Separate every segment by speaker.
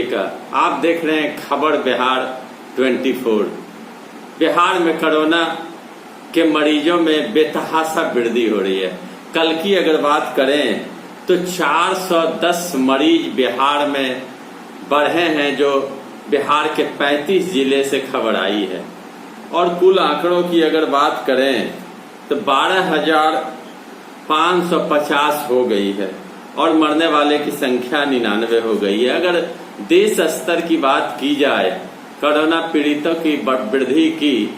Speaker 1: का। आप देख रहे हैं खबर बिहार 24। बिहार में कोरोना के मरीजों में बेतहाशा वृद्धि हो रही है। कल की अगर बात करें तो 410 मरीज बिहार में बढ़े हैं, जो बिहार के 35 जिले से खबर आई है। और कुल आंकड़ों की अगर बात करें तो 12,550 हो गई है और मरने वाले की संख्या 99 हो गई है। अगर देश स्तर की बात की जाए कोरोना पीड़ितों की वृद्धि की,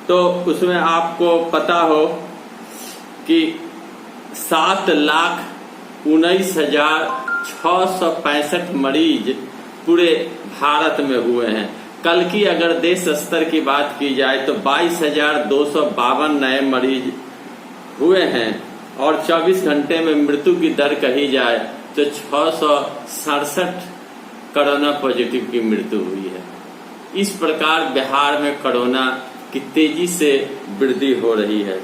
Speaker 1: तो उसमें आपको पता हो कि 7,19,665 मरीज पूरे भारत में हुए हैं। कल की अगर देश स्तर की बात की जाए तो 22,252 नए मरीज हुए हैं और 24 घंटे में मृत्यु की दर कही जाए तो 667 कोरोना पॉजिटिव की मृत्यु हुई है। इस प्रकार बिहार में कोरोना की तेजी से वृद्धि हो रही है।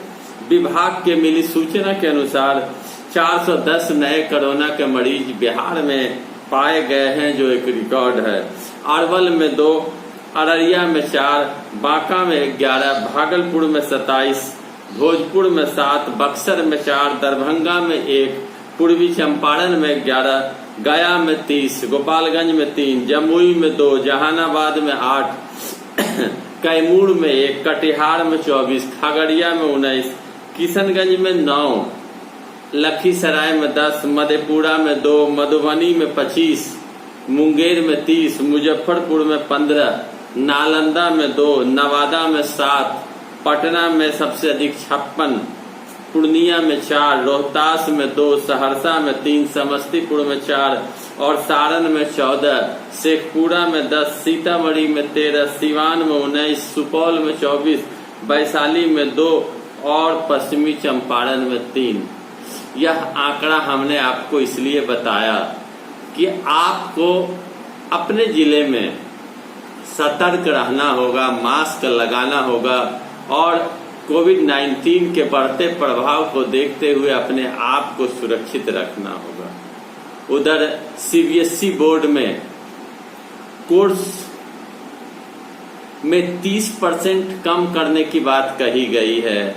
Speaker 1: विभाग के मिली सूचना के अनुसार 410 नए कोरोना के मरीज बिहार में पाए गए हैं, जो एक रिकॉर्ड है। अरवल में 2, अररिया में 4, बांका में 11, भागलपुर में 27, भोजपुर में 7, बक्सर में 4, दरभंगा में 1, पूर्वी चंपारण में 11, गया में 30, गोपालगंज में 3, जमुई में 2, जहानाबाद में 8, कैमूर में 1, कटिहार में 24, खगड़िया में 19, किशनगंज में 9, लखीसराय में 10, मधेपुरा में 2, मधुबनी में 25, मुंगेर में 30, मुजफ्फरपुर में 15, नालंदा में 2, नवादा में 7, पटना में सबसे अधिक 56, पूर्णिया में 4, रोहतास में 2, सहरसा में 3, समस्तीपुर में 4 और सारण में 14, शेखपुरा में 10, सीतामढ़ी में 13, सिवान में 19, सुपौल में 24, वैशाली में 2 और पश्चिमी चंपारण में 3। यह आंकड़ा हमने आपको इसलिए बताया कि आपको अपने जिले में सतर्क रहना होगा, मास्क लगाना होगा और कोविड-19 के बढ़ते प्रभाव को देखते हुए अपने आप को सुरक्षित रखना होगा। उधर सीबीएसई बोर्ड में कोर्स में 30% कम करने की बात कही गई है।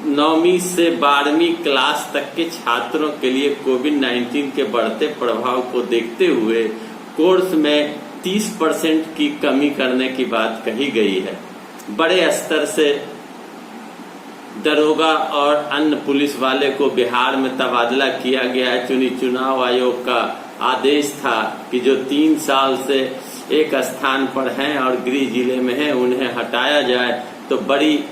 Speaker 1: 9वीं से 12वीं क्लास तक के छात्रों के लिए कोविड-19 के बढ़ते प्रभाव को देखते हुए कोर्स में 30% की कमी करने की बात कही गई है। बड़े स्तर से दरोगा और अन्य पुलिस वाले को बिहार में तबादला किया गया है। चुनाव आयोग का आदेश था कि जो 3 साल से एक स्थान पर हैं और गृह जिले में हैं, उन्हें हटाया जाए। तो बड़ी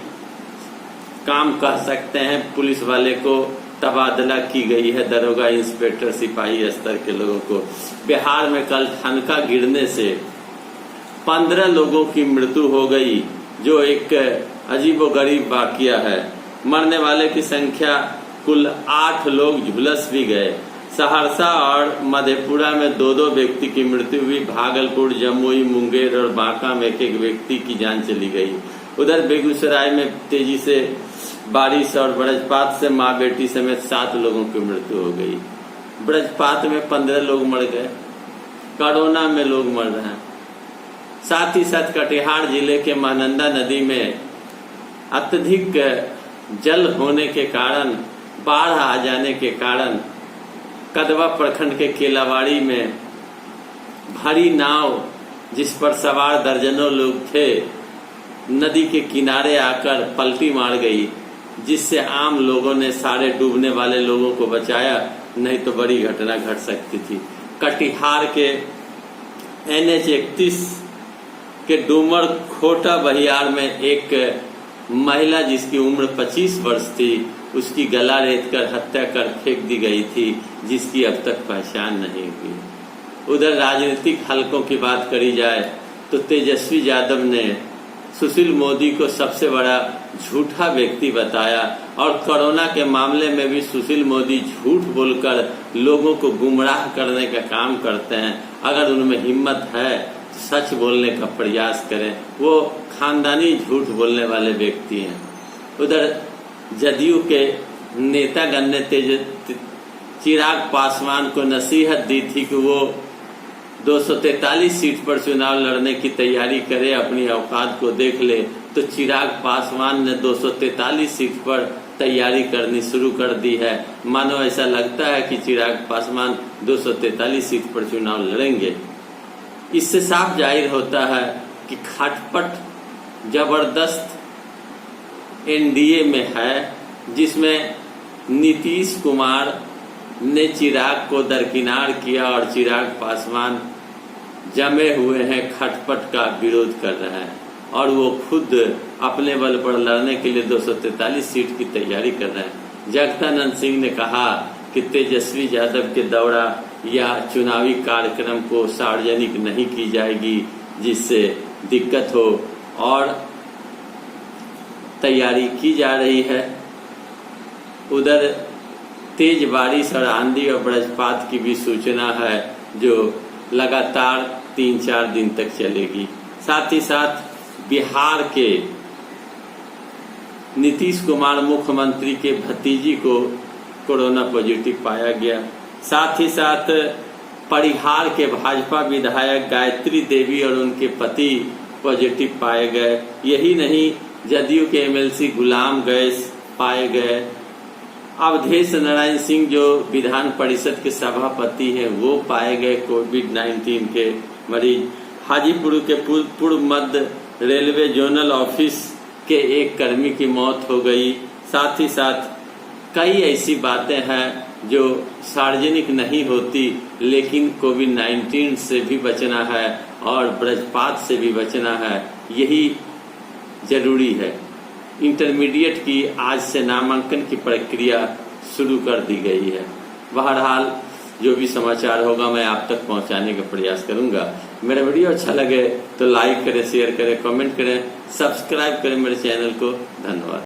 Speaker 1: काम कह सकते हैं, पुलिस वाले को तबादला की गई है, दरोगा, इंस्पेक्टर, सिपाही स्तर के लोगों को। बिहार में कल ठनका गिरने से 15 लोगों की मृत्यु हो गई, जो एक अजीबोगरीब वाकया है। मरने वाले की संख्या कुल 8 लोग झुलस भी गए। सहरसा और मधेपुरा में 2-2 व्यक्ति की मृत्यु हुई। भागलपुर, जमुई, मुंगेर और बांका में 1-1 व्यक्ति की जान चली गई। उधर बेगूसराय में तेजी से बारिश और वज्रपात से मां बेटी समेत 7 लोगों की मृत्यु हो गई। वज्रपात में 15 लोग मर गए, कोरोना में लोग मर रहे हैं। साथ ही साथ कटिहार जिले के महानंदा नदी में अत्यधिक जल होने के कारण, बाढ़ आ जाने के कारण कदवा प्रखंड के केलावाड़ी में भारी नाव जिस पर सवार दर्जनों लोग थे, नदी के किनारे आकर पलटी मार गई, जिससे आम लोगों ने सारे डूबने वाले लोगों को बचाया, नहीं तो बड़ी घटना घट सकती थी। कटिहार के NH 31 के डूमर खोटा बहियार में एक महिला जिसकी उम्र 25 वर्ष थी, उसकी गला रेतकर हत्या कर फेंक दी गई थी, जिसकी अब तक पहचान नहीं हुई। उधर राजनीतिक हलकों की बात करी जाए तो तेजस्वी यादव ने सुशील मोदी को सबसे बड़ा झूठा व्यक्ति बताया और कोरोना के मामले में भी सुशील मोदी झूठ बोलकर लोगों को गुमराह करने का काम करते हैं। अगर उनमें हिम्मत है सच बोलने का प्रयास करें, वो खानदानी झूठ बोलने वाले व्यक्ति हैं। उधर जदयू के नेतागण ने चिराग पासवान को नसीहत दी थी कि वो 243 सीट पर चुनाव लड़ने की तैयारी करे, अपनी औकात को देख ले, तो चिराग पासवान ने 243 सीट पर तैयारी करनी शुरू कर दी है। मानो ऐसा लगता है कि चिराग पासवान 243 सीट पर चुनाव लड़ेंगे। इससे साफ जाहिर होता है कि खटपट जबरदस्त एनडीए में है, जिसमें नीतीश कुमार ने चिराग को दरकिनार किया और चिराग पासवान जमे हुए हैं, खटपट का विरोध कर रहे हैं और वो खुद अपने बल पर लड़ने के लिए 243 सीट की तैयारी कर रहे हैं। जगदानंद सिंह ने कहा कि तेजस्वी यादव के दौरा या चुनावी कार्यक्रम को सार्वजनिक नहीं की जाएगी, जिससे दिक्कत हो, और तैयारी की जा रही है। उधर तेज बारिश और आंधी और वज्रपात की भी सूचना है, जो लगातार 3-4 दिन तक चलेगी। साथ ही साथ बिहार के नीतीश कुमार मुख्यमंत्री के भतीजी को कोरोना पॉजिटिव पाया गया। साथ ही साथ परिहार के भाजपा विधायक गायत्री देवी और उनके पति पॉजिटिव पाए गए। यही नहीं, जदयू के एमएलसी गुलाम गैस पाए गए। अवधेश नारायण सिंह जो विधान परिषद के सभापति हैं, वो पाए गए कोविड-19 के मरीज। हाजीपुर के पूर्व मध्य रेलवे जोनल ऑफिस के एक कर्मी की मौत हो गई। साथ ही साथ कई ऐसी बातें हैं जो सार्वजनिक नहीं होती, लेकिन कोविड-19 से भी बचना है और वज्रपात से भी बचना है, यही जरूरी है। इंटरमीडिएट की आज से नामांकन की प्रक्रिया शुरू कर दी गई है। बहरहाल जो भी समाचार होगा मैं आप तक पहुंचाने का प्रयास करूंगा। मेरा वीडियो अच्छा लगे तो लाइक करें, शेयर करें, कमेंट करें, सब्सक्राइब करें मेरे चैनल को। धन्यवाद।